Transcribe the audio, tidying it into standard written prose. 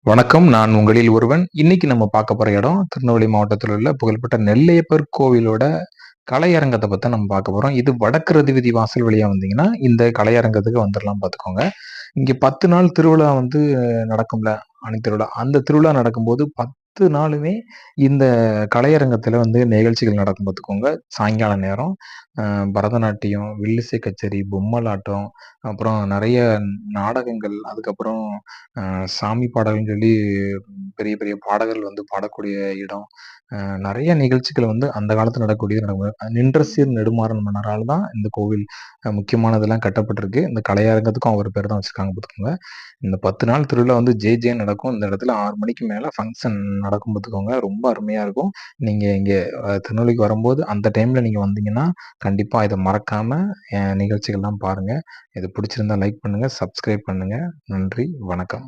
வணக்கம். நான் உங்களில் ஒருவன். இன்னைக்கு நம்ம பார்க்க போற இடம், திருநெல்வேலி மாவட்டத்தில் உள்ள புகழ்பெற்ற நெல்லையப்பர் கோவிலோட கலையரங்கத்த பத்தி தான் நம்ம பார்க்க போறோம். இது வடக்கு ரதிவிதி வாசல் வழியா வந்தீங்கன்னா, இந்த கலையரங்கத்துக்கு வந்துரலாம் பார்த்துக்கோங்க. இங்க 10 நாள் திருவிழா நடக்கும்ல, ஆனி திருவிழா. அந்த திருவிழா நடக்கும்போது 10 நாளுமே இந்த கலையரங்கத்துல நிகழ்ச்சிகள் நடக்கும் பார்த்துக்கோங்க. சாயங்கால நேரம் அ பரதநாட்டியம், வில்லிசை கச்சேரி, பொம்மலாட்டம், அப்புறம் நெறைய நாடகங்கள், அதுக்கப்புறம் சாமி பாடல்ன்னு சொல்லி பெரிய பெரிய பாடகர்கள் பாடக்கூடிய இடம். நெறைய நிகழ்ச்சிகள் அந்த காலத்துல நடக்கக்கூடியது நடக்கும். நின்ற சீர் நெடுமாறன் மன்னரால தான் இந்த கோவில் முக்கியமானதெல்லாம் கட்டப்பட்டிருக்கு. இந்த கலையரங்கத்துக்கும் அவர் பேர் தான் வச்சிருக்காங்க பார்த்துக்கோங்க. இந்த 10 நாள் திருவிழா ஜேன்னு நடக்கும். இந்த இடத்துல 6 மணிக்கு மேல ஃபங்ஷன் நடக்கும் பார்த்துக்கோங்க. ரொம்ப அருமையா இருக்கும். நீங்க இங்க திருநெல்வேலிக்கு வரும்போது அந்த டைம்ல நீங்க வந்தீங்கன்னா, கண்டிப்பா இத மறக்காம நிகழ்ச்சிகள்லாம் பாருங்க. இது பிடிச்சிருந்தா லைக் பண்ணுங்க, சப்ஸ்கிரைப் பண்ணுங்க. நன்றி, வணக்கம்.